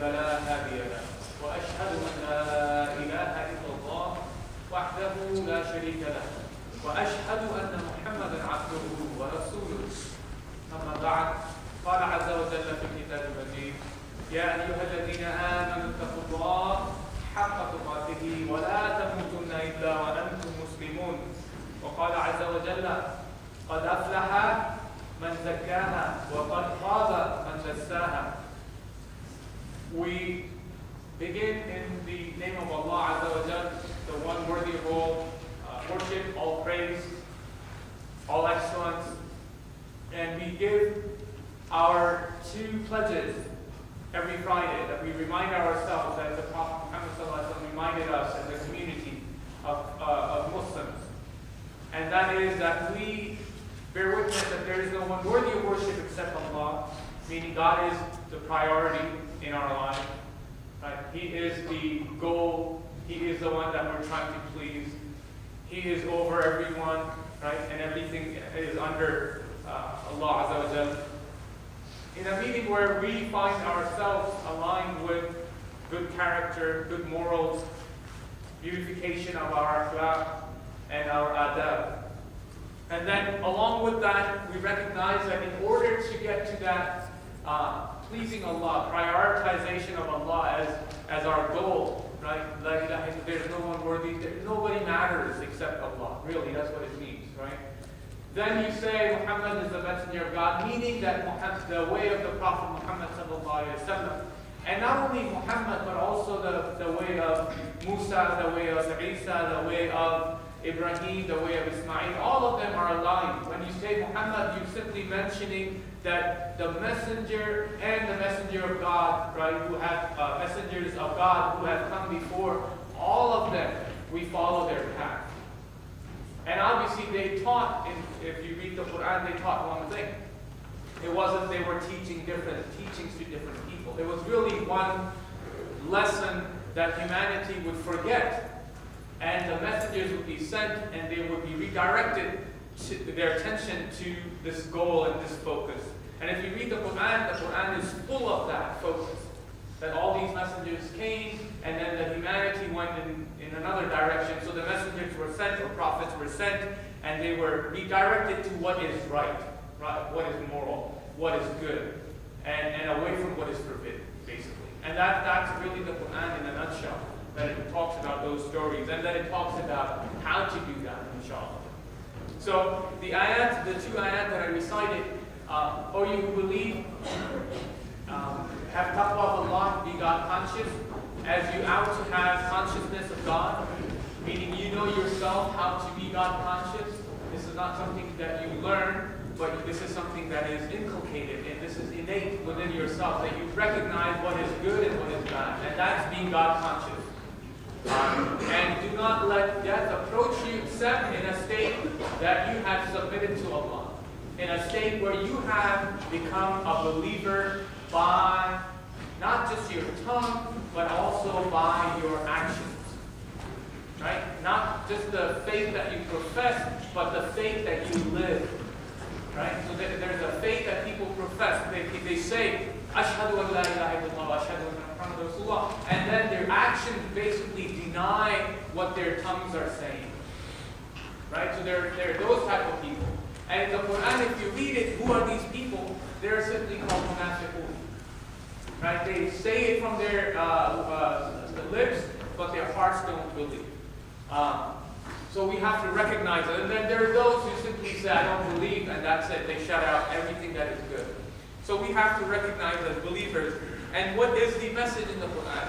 فلا هادي له وأشهد أن لا إله إلا الله وحده لا شريك له وأشهد أن محمدا عبده ورسوله أما بعد قال عز وجل في الكتاب المجيد يا أيها الذين آمنوا اتقوا الله حق تقاته ولا تموتن إلا وأنتم مسلمون وقال عز وجل قد أفلح من زكاها وقد خاب من دساها. We begin in the name of Allah Azza wa Jal, the one worthy of all worship, all praise, all excellence. And we give our two pledges every Friday that we remind ourselves, as the Prophet Muhammad ﷺ reminded us as a community of Muslims. And that is that we bear witness that there is no one worthy of worship except Allah, meaning God is the priority in our life. Right? He is the goal. He is the one that we're trying to please. He is over everyone, right? And everything is under Allah Azza wa Jal. In a meeting where we find ourselves aligned with good character, good morals, beautification of our akhlaq and our adab. And then along with that, we recognize that in order to get to that pleasing Allah, prioritization of Allah as our goal, right? There's no one worthy, nobody matters except Allah. Really, that's what it means, right? Then you say Muhammad is the messenger of God, meaning that Muhammad, the way of the Prophet Muhammad sallallahu alaihi wasallam. And not only Muhammad, but also the way of Musa, the way of Isa, the way of Ibrahim, the way of Ismail. All of them are aligned. When you say Muhammad, you're simply mentioning that the messenger and the messenger of God, right, who have messengers of God who have come before, all of them, we follow their path. And obviously they taught, if you read the Quran, they taught one thing. It wasn't they were teaching different teachings to different people. It was really one lesson that humanity would forget. And the messengers would be sent and they would be redirected their attention to this goal and this focus. And if you read the Quran is full of that focus. That all these messengers came and then the humanity went in another direction. So the messengers were sent, or prophets were sent, and they were redirected to what is right, what is moral, what is good, and away from what is forbidden, basically. And that's really the Quran in a nutshell. That it talks about those stories, and that it talks about how to do that, inshallah. So the two ayat that I recited, you who believe, have taqwa of Allah, be God conscious, as you out to have consciousness of God, meaning you know yourself how to be God conscious. This is not something that you learn, but this is something that is inculcated, and this is innate within yourself, that you recognize what is good and what is bad, and that's being God conscious. And do not let death approach you except in a state that you have submitted to Allah. In a state where you have become a believer by not just your tongue, but also by your actions. Right? Not just the faith that you profess, but the faith that you live. Right? So there's a faith that people profess. They say, Ashhadu an la ilaha illallah, Ashhadu anna Muhammadan Rasulullah, and then their actions basically deny what their tongues are saying. Right? So they're those type of people. And in the Quran, if you read it, who are these people? They're simply called munafiqun. Right? They say it from their lips, but their hearts don't believe. So we have to recognize it. And then there are those who simply say, I don't believe, and that's it. They shut out everything that is good. So we have to recognize as believers. And what is the message in the Quran?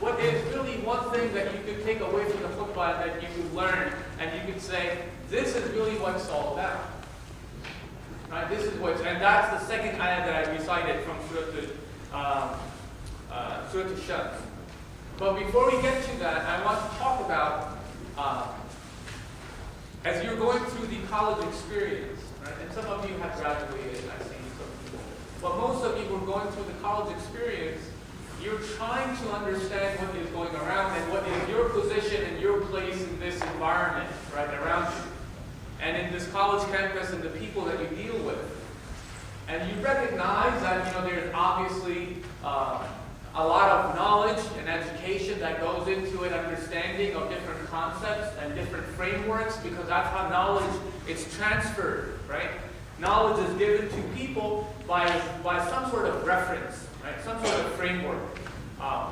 What is really one thing that you could take away from the khutbah that you could learn, and you could say, this is really what it's all about. Right? This is what, and that's the second ayah that I recited from Surah Al-Shams. But before we get to that, I want to talk about, as you're going through the college experience, right? And some of you have graduated, I've seen some people. But most of you who are going through the college experience, you're trying to understand what is going around and what is your position and your place in this environment, right, around you. And in this college campus and the people that you deal with. And you recognize that, there's obviously a lot of knowledge and education that goes into it, understanding of different concepts and different frameworks, because that's how knowledge is transferred, right? Knowledge is given to people by some sort of reference, right? Some sort of framework.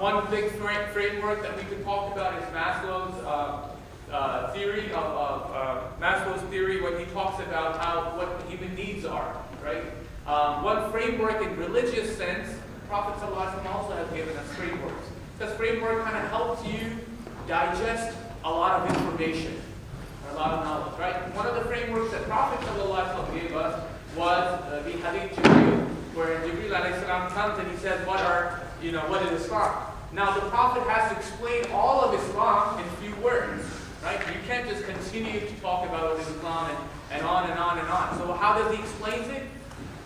One big framework that we could talk about is Maslow's theory of Maslow's theory, when he talks about what human needs are, right? One framework in religious sense, Prophet ﷺ also has given us frameworks. This framework kind of helps you digest a lot of information, or a lot of knowledge, right? One of the frameworks that Prophet ﷺ gave us was the Hadith Jibreel, where Jibreel ﷺ comes and he says, what is Islam? Now the Prophet has to explain all of Islam in few words, right? You can't just continue to talk about what is Islam and on and on and on. So how does he explain it?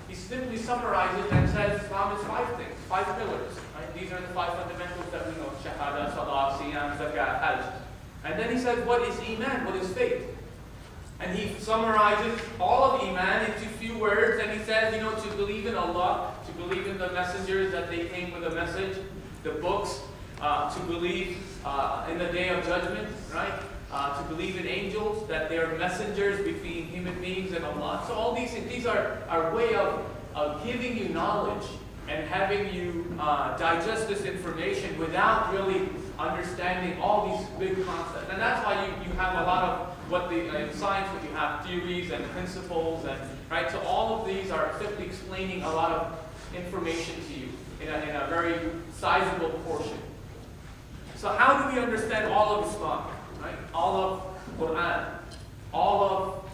He simply summarizes and says Islam is 5 things, 5 pillars. Right? These are the 5 fundamentals that we know: Shahada, Salah, Siyam, Zakat, Hajj. And then he says, what is Iman? What is faith? And he summarizes all of Iman into few words, and he says, to believe in Allah, to believe in the messengers that they came with a message, the books, to believe in the day of judgment, right? To believe in angels, that they are messengers between human beings and Allah. So all these things, these are our way of giving you knowledge and having you digest this information without really understanding all these big concepts. And that's why you have a lot of in science, when you have theories and principles, and right. So all of these are simply explaining a lot of information to you in a very sizable portion. So how do we understand all of Islam? Right? All of Quran, all of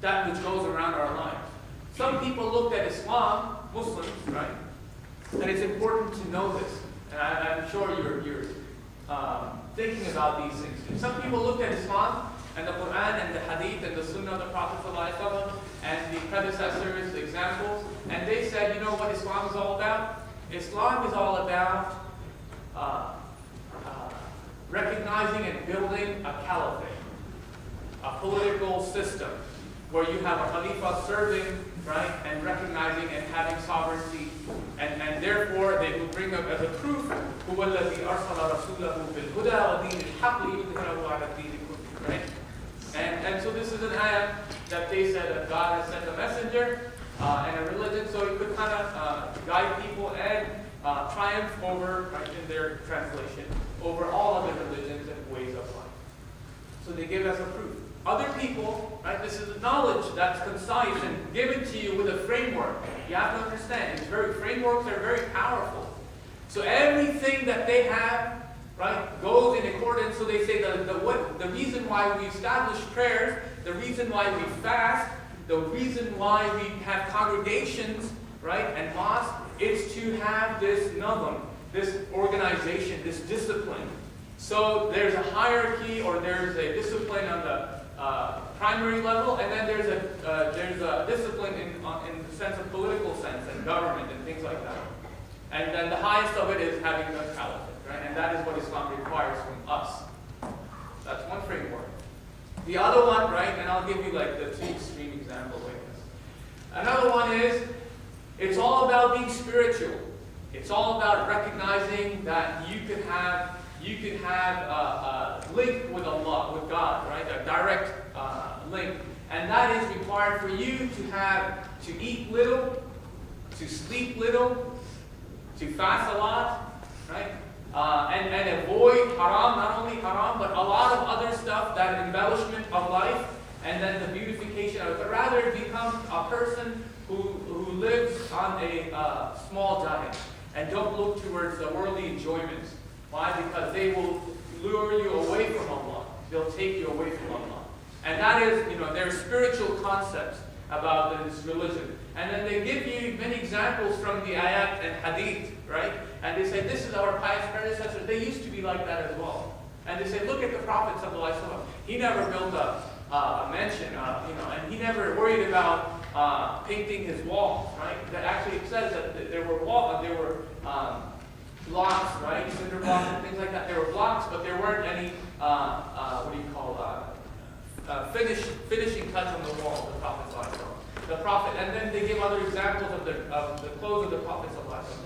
that which goes around our lives. Some people looked at Islam, Muslims, right? And it's important to know this. And I'm sure you're thinking about these things. Some people looked at Islam and the Quran and the Hadith and the Sunnah of the Prophet ﷺ and the predecessors, the examples, and they said, what Islam is all about? Islam is all about recognizing and building a caliphate, a political system where you have a Khalifa serving, right, and recognizing and having sovereignty, and therefore they will bring up as a proof, هُوَ الَّذِي أَرْسَلَ رَسُولَهُ بِالْهُدَى وَدِينِ الْحَقِّ لِيُظْهِرَهُ عَلَى الدِّينِ كُلِّهِ, right? And so this is an ayah that they said that God has sent a messenger and a religion, so it could kind of guide people and triumph over, right, in their translation, over all other religions and ways of life. So they give us a proof. Other people, right, this is knowledge that's concise and given to you with a framework. You have to understand, frameworks are very powerful. So everything that they have, right, goes in accordance. So they say the reason why we establish prayers, the reason why we fast, the reason why we have congregations, right, and mosques, is to have this nizam, this organization, this discipline. So there's a hierarchy, or there's a discipline on the primary level, and then there's a discipline in the sense of political sense and government and things like that. And then the highest of it is having a caliphate, right? And that is what Islam requires from us. That's one framework. The other one, right? And I'll give you like the 2 extreme examples like this. Another one is, it's all about being spiritual. It's all about recognizing that you can have a link with Allah, with God, right? A direct link. And that is required for you to eat little, to sleep little, to fast a lot, right? And avoid haram, not only haram, but a lot of other stuff, that embellishment of life, and then the beautification of it. But rather become a person who lives on a small diet and don't look towards the worldly enjoyments. Why? Because they will lure you away from Allah. They'll take you away from Allah. And that is, there are spiritual concepts about this religion. And then they give you many examples from the ayat and hadith, right? And they say, this is our pious predecessors. They used to be like that as well. And they say, look at the Prophet ﷺ. He never built a mansion, and he never worried about painting his walls, right? That actually says that there were blocks, right? Cinder blocks and things like that. There were blocks, but there weren't any, finishing touch on the wall of the Prophet ﷺ. The Prophet, and then they give other examples of the clothes of the Prophet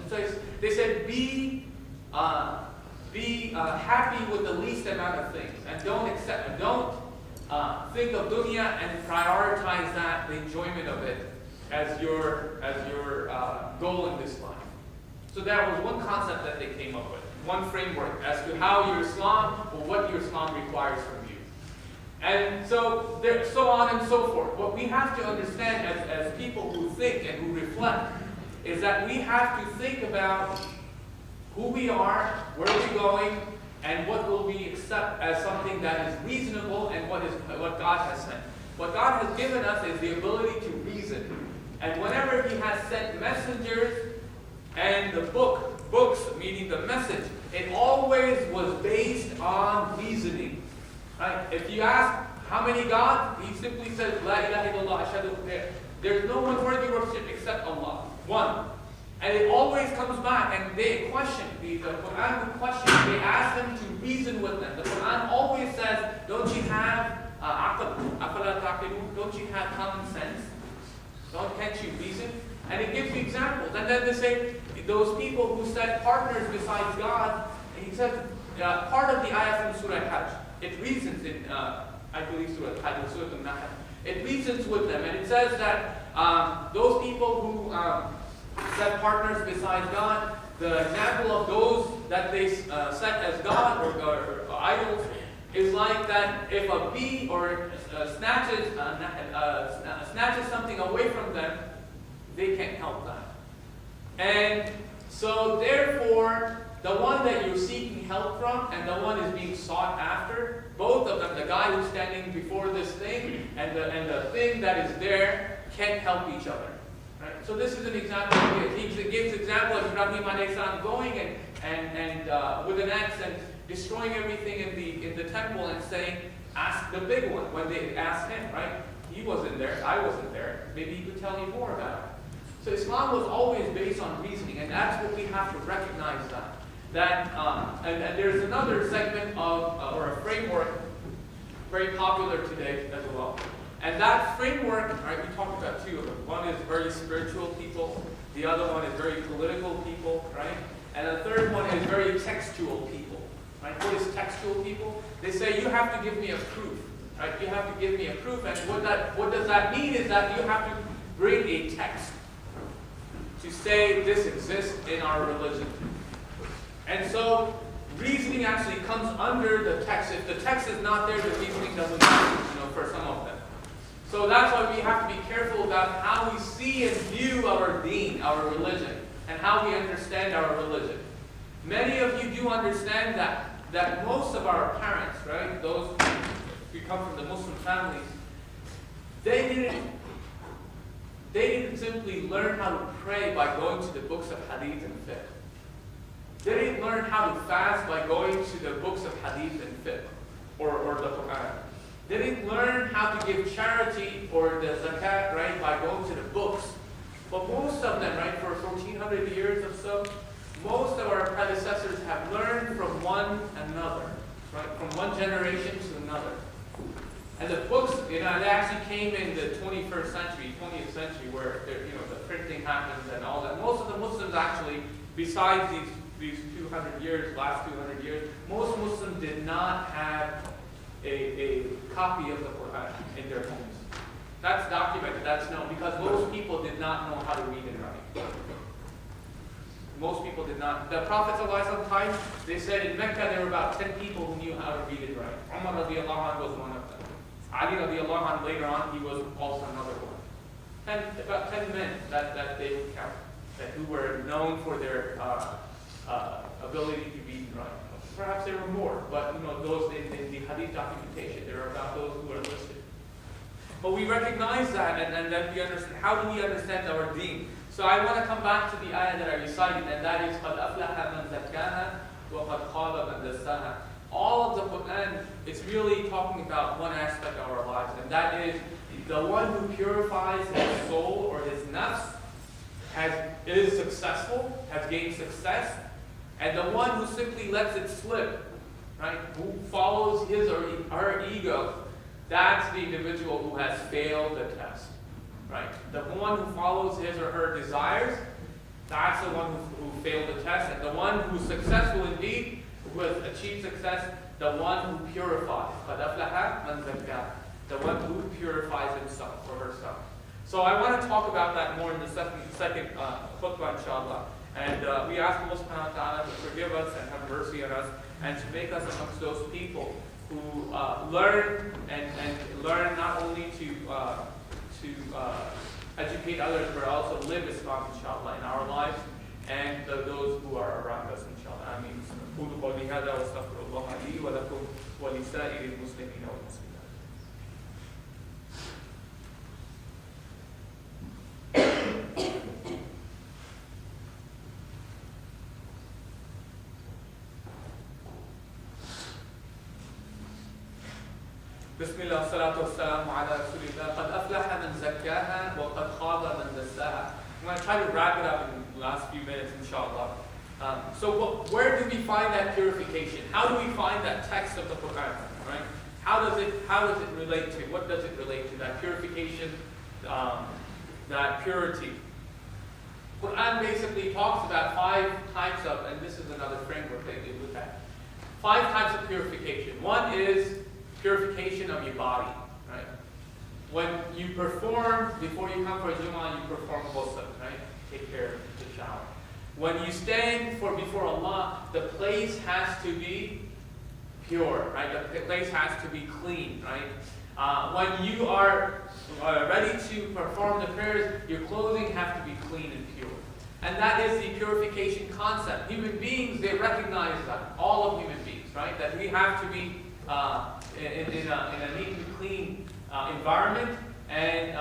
ﷺ. They said, be be happy with the least amount of things, and don't think of dunya and prioritize that, the enjoyment of it, as your goal in this life. So that was one concept that they came up with, one framework as to how your Islam, or what your Islam requires from you. And so on and so forth. What we have to understand as people who think and who reflect is that we have to think about who we are, where we're going, and what will we accept as something that is reasonable, and what God has sent. What God has given us is the ability to reason. And whenever He has sent messengers and the books, meaning the message, it always was based on reasoning. Right? If you ask how many gods, He simply says, La ilaha illallah, ashhadu. There's no one worthy of worship except Allah. One. And it always comes back, and they question, the Quran would question, they ask them to reason with them. The Quran always says, don't you have don't you have common sense? Can't you reason? And it gives you examples. And then they say, those people who set partners besides God, and He said, part of the ayah from Surah Hajj, it reasons in, I believe Surah Hajj, Surah Al-Nahl, it reasons with them, and it says that those people who set partners besides God, the example of those that they set as God or idols is like that if a bee or snatches something away from them, they can't help that. And so therefore, the one that you're seeking help from and the one is being sought after, both of them, the guy who's standing before this thing and the thing that is there, can't help each other. Right? So this is an example. He gives example of Ibrahim alayhi salam going and with an axe and destroying everything in the temple and saying, ask the big one. When they asked him, right? He wasn't there, I wasn't there. Maybe he could tell you more about it. So Islam was always based on reasoning, and that's what we have to recognize and there's another segment of or a framework very popular today as well. And that framework, right, we talked about two of them. One is very spiritual people, the other one is very political people, right? And the third one is very textual people. Right? What is textual people? They say you have to give me a proof. Right? You have to give me a proof, and what does that mean is that you have to bring a text to say this exists in our religion. And so reasoning actually comes under the text. If the text is not there, the reasoning doesn't matter, for some of them. So that's why we have to be careful about how we see and view our deen, our religion, and how we understand our religion. Many of you do understand that most of our parents, right, those who come from the Muslim families, they didn't simply learn how to pray by going to the books of hadith and fiqh. They didn't learn how to fast by going to the books of hadith and fiqh, or the Quran. They didn't learn how to give charity or the zakat, right, by going to the books. But most of them, right, for 1400 years or so, most of our predecessors have learned from one another, right, from one generation to another. And the books, they actually came in the 21st century, 20th century, where the printing happens and all that. Most of the Muslims actually, besides these 200 years, last 200 years, most Muslims did not have a copy of the Quran in their homes. That's documented, that's known, because most people did not know how to read and write. Most people did not. The Prophet ﷺ, they said in Mecca there were about 10 people who knew how to read and write. Umar radiallahu anhu was one of them. Ali radiallahu anhu later on, he was also another one. About 10 men that they would count, who were known for their ability to read and write. Perhaps there were more, but those in the hadith documentation, there are about those who are listed. But we recognize that, and then we understand. How do we understand our deen? So I want to come back to the ayah that I recited, and that is قَدْ أَفْلَحَ مَنْ زَكَّاهَا وَقَدْ خَابَ مَنْ دَسَّاهَا. All of the Quran, it's really talking about one aspect of our lives, and that is the one who purifies his soul or his nafs is successful, has gained success, and the one who simply lets it slip, right, who follows his or her ego, that's the individual who has failed the test. Right? The one who follows his or her desires, That's the one who failed the test. And the one who's successful indeed, who has achieved success, the one who purifies. قَدْ أَفْلَحَ مَنْ زَكَّاهَا. The one who purifies himself or herself. So I want to talk about that more in the second khutbah, inshallah. And we ask Allah subhanahu wa ta'ala to forgive us and have mercy on us, and to make us amongst those people who learn and learn not only to educate others, but also live Islam, inshallah, in our lives and those who are around us, inshallah. Ameen. أقول قولي هذا وأستغفر الله لي ولكم ولسائر المسلمين والمسلمات. بسم الله والصلاة والسلام على رسول الله. قد أفلح من زكاها وقد خاب من دساها. I'm going to try to wrap it up in the last few minutes, inshallah. So where do we find that purification? How do we find that text of the Quran? Right? How does it relate to? What does it relate to? That purification, that purity. Quran basically talks about 5 types of, and this is another framework that we look at. 5 types of purification. One is purification of your body, right? When you perform, before you come for a Jumu'ah, you perform ghusl, right? Take care of the shower. When you stand before Allah, the place has to be pure, right? The place has to be clean, right? When you are ready to perform the prayers, your clothing have to be clean and pure. And that is the purification concept. Human beings, they recognize that. All of human beings, right? That we have to be in a neat and clean environment and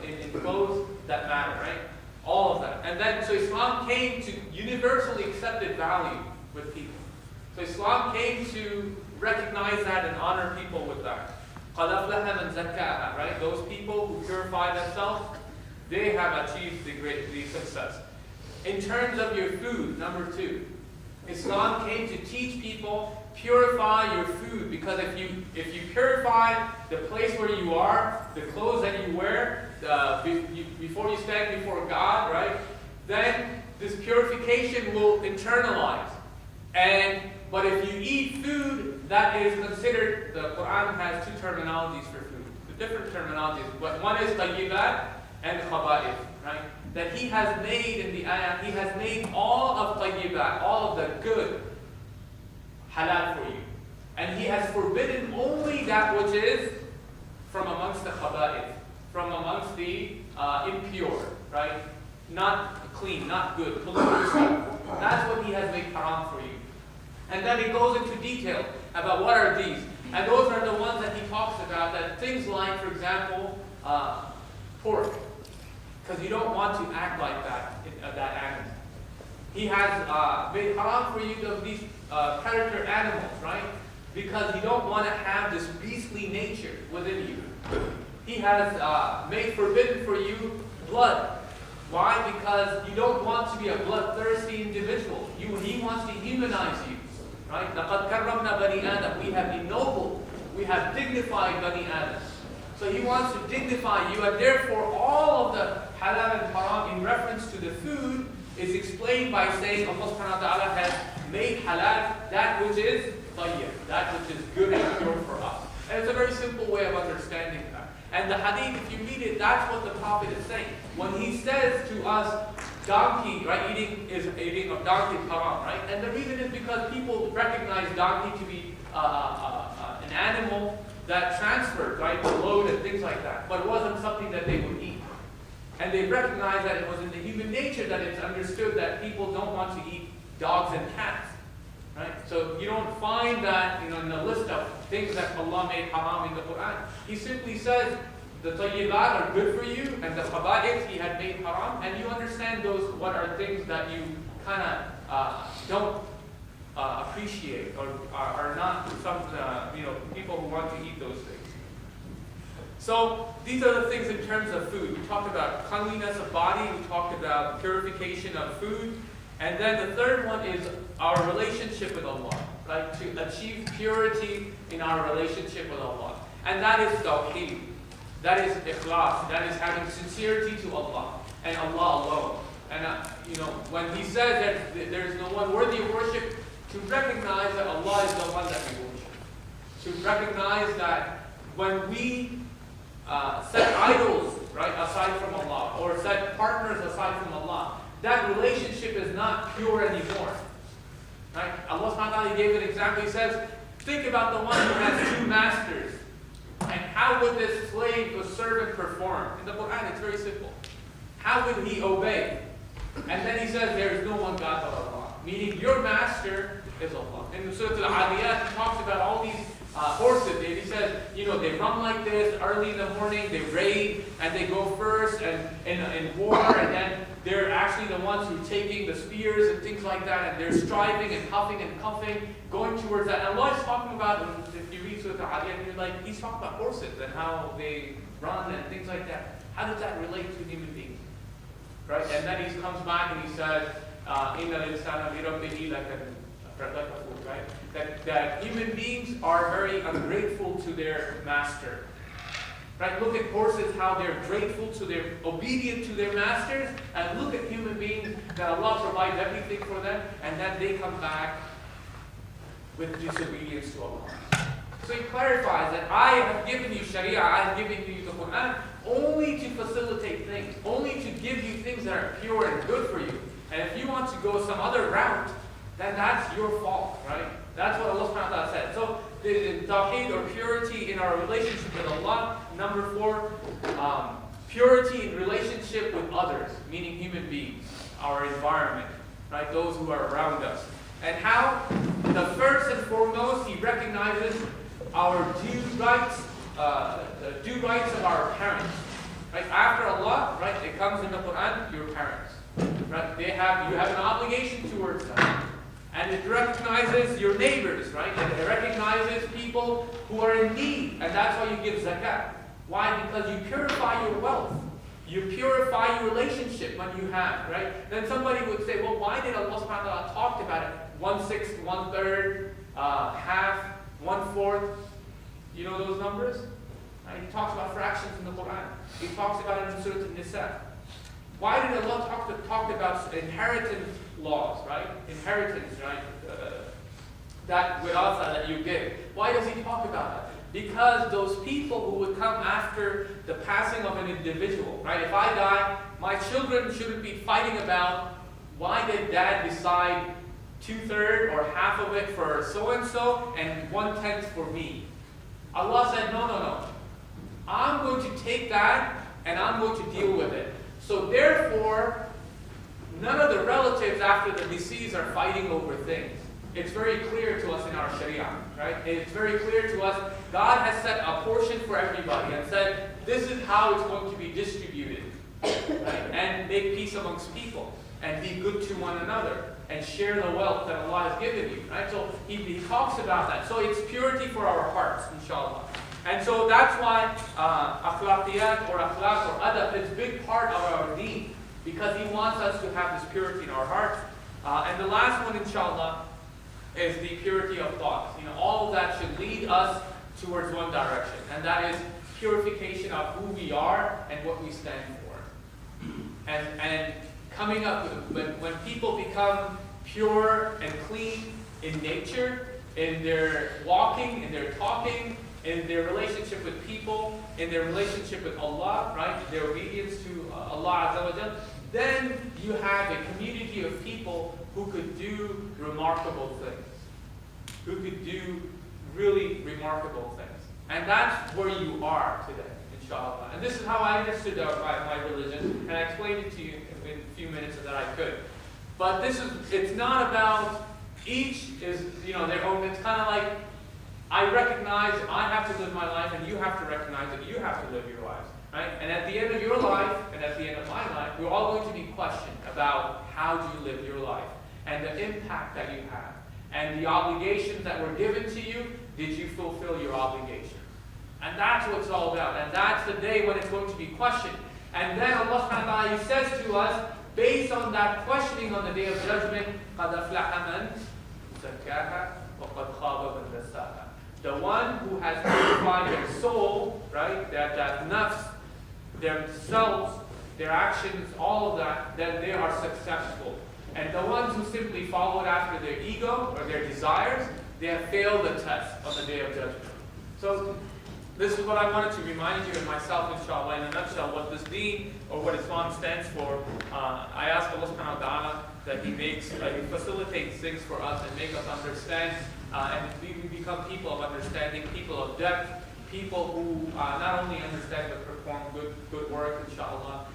in clothes that matter, right? All of that. And then, so Islam came to universally accepted value with people. So Islam came to recognize that and honor people with that. قَدْ أَفْلَحَ مَنْ زَكَّاهَا, right? Those people who purify themselves, they have achieved the success. In terms of your food, number 2, Islam came to teach people purify your food, because if you purify the place where you are, the clothes that you wear, before you stand before God, right? Then this purification will internalize. But if you eat food that is considered, the Quran has 2 terminologies for food, the different terminologies. But one is tayyibat and khaba'ith, right? That He has made in the ayah, He has made all of tayyibat, all of the good, halal for you. And He has forbidden only that which is from amongst the khaba'ith, from amongst the impure, right? Not clean, not good, polluted stuff. That's what He has made haram for you. And then it goes into detail about what are these. And those are the ones that He talks about, that things like, for example, pork. Because you don't want to act like that animal. He has made haram for you of these predator animals, right? Because you don't want to have this beastly nature within you. He has made forbidden for you blood. Why? Because you don't want to be a bloodthirsty individual. He wants to humanize you, right? لَقَدْ كَرَّمْنَا بَنِي آدَمَ. We have ennobled, we have dignified Bani Adam. So He wants to dignify you, and therefore all of the halal and haram in reference to the food is explained by saying Allah subhanahu wa ta'ala has made halal that which is tayyib, that which is good and pure for us. And it's a very simple way of understanding that. And the hadith, if you read it, that's what the Prophet is saying. When he says to us, donkey, right, eating of donkey is haram, right? And the reason is because people recognize donkey to be an animal that transferred, right, the load and things like that. But it wasn't something that they would eat. And they recognized that it was in the human nature that it's understood that people don't want to eat dogs and cats. Right? So you don't find that in the list of things that Allah made haram in the Quran. He simply says the tayyibat are good for you, and the khaba'ith He had made haram, and you understand those what are things that you kind of don't appreciate or are not some people who want to eat those things. So these are the things in terms of food. We talked about cleanliness of body, we talked about purification of food, and then the third one is our relationship with Allah, right? To achieve purity in our relationship with Allah. And that is tawheed, that is ikhlas, that is having sincerity to Allah and Allah alone. And when he says that there is no one worthy of worship, to recognize that Allah is the one that we worship. To recognize that when we set idols, right, aside from Allah, or set partners aside from Allah, that relationship is not pure anymore. Right? Allah subhanahu wa ta'ala gave an example. He says, think about the one who has two masters. And how would this slave or servant perform? In the Quran, it's very simple. How would he obey? And then he says, there is no one God but Allah. Meaning, your master is Allah. In Surah Al-Adiyat, he talks about all these horses. He says, they run like this early in the morning, they raid, and they go first and in war, and then they're actually the ones who are taking the spears and things like that, and they're striving and huffing and puffing, going towards that. And Allah is talking about, if you read Surah Al-Adiyat, you're like, he's talking about horses and how they run and things like that. How does that relate to human beings? Right? And then he comes back and he says, إِنَّ الْإِنسَانَ لِرَبِّهِ لَكَنُودٌ, right? That human beings are very ungrateful to their master. Right? Look at horses, how they're grateful to their, obedient to their masters, and look at human beings that Allah provides everything for them, and then they come back with disobedience to Allah. So he clarifies that I have given you Sharia, I have given you the Quran, only to facilitate things, only to give you things that are pure and good for you. And if you want to go some other route, then that's your fault, right? That's what Allah subhanahu wa ta'ala said. So the tawheed, or purity in our relationship with Allah. Number 4, purity in relationship with others, meaning human beings, our environment, right? Those who are around us. And how? The first and foremost, he recognizes our due rights, the due rights of our parents. Right? After Allah, right, it comes in the Quran, your parents. Right? You have an obligation towards them. And it recognizes your neighbors, right? And it recognizes people who are in need. And that's why you give zakat. Why? Because you purify your wealth. You purify your relationship when you have, right? Then somebody would say, well, why did Allah subhanahu wa ta'ala talk about it? 1/6, 1/3, half, 1/4. You know those numbers? Right? He talks about fractions in the Quran. He talks about it in Surah An-Nisa. Why did Allah talk about inheritance laws, right? Inheritance, right? That wirasa that you give. Why does he talk about that? Because those people who would come after the passing of an individual, right? If I die, my children shouldn't be fighting about why did dad decide 2/3 or half of it for so-and-so and 1/10 for me. Allah said, no. I'm going to take that and I'm going to deal with it. So therefore, none of the relatives after the deceased are fighting over things. It's very clear to us in our Sharia, right? It's very clear to us. God has set a portion for everybody and said, this is how it's going to be distributed. Right? And make peace amongst people. And be good to one another. And share the wealth that Allah has given you. Right? So he talks about that. So it's purity for our hearts, inshallah. And so that's why akhlaqiyat or akhlaq or adab is a big part of our deen. Because he wants us to have this purity in our hearts. And the last one, inshallah, is the purity of thoughts. All of that should lead us towards one direction. And that is purification of who we are and what we stand for. And coming up, when people become pure and clean in nature, in their walking, in their talking, in their relationship with people, in their relationship with Allah, right? Their obedience to Allah Azza wa Jal, then you have a community of people who could do remarkable things. Who could do really remarkable things. And that's where you are today, inshallah. And this is how I understood my religion, and I explained it to you in a few minutes that I could. But it's not about each is, their own. It's kind of like, I recognize I have to live my life, and you have to recognize that you have to live your lives. Right? And at the end of your life, and at the end of my life, we're all going to be questioned about how do you live your life, and the impact that you have, and the obligations that were given to you, did you fulfill your obligations? And that's what it's all about. And that's the day when it's going to be questioned. And then Allah subhanahu wa ta'ala says to us, based on that questioning on the day of judgment, قَدْ أَفْلَحَ مَنْ زَكَّاهَا وَقَدْ خَابَ مَنْ دَسَّاهَا. The one who has purified their soul, right, that nafs, themselves, their actions, all of that, then they are successful. And the ones who simply followed after their ego or their desires, they have failed the test on the Day of Judgment. So this is what I wanted to remind you and myself, inshallah, in a nutshell, what this deen or what Islam stands for. I ask Allah subhanahu wa ta'ala that He facilitates things for us and make us understand, and we become people of understanding, people of depth, people who not only understand but perform good work, inshallah.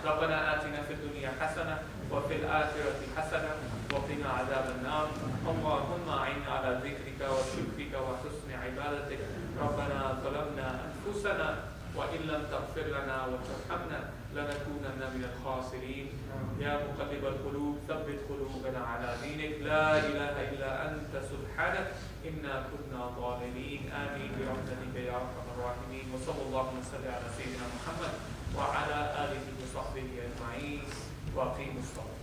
ربنا آتنا في الدنيا حسنة وفي الآخرة حسنة وقنا عذاب النار اللهم أعنا على ذكرك وشكرك وحسن عبادتك ربنا ظلمنا أنفسنا وإن لم تغفر لنا وترحمنا لنكونن من الخاسرين يا مقلب القلوب ثبت قلوبنا على دينك لا إله إلا أنت سبحانك إنا كنا ظالمين آمين برحمتك يا أرحم الراحمين وصلى الله وسلم على سيدنا محمد وعلى آله وصحبه أجمعين وأقيموا الصلاة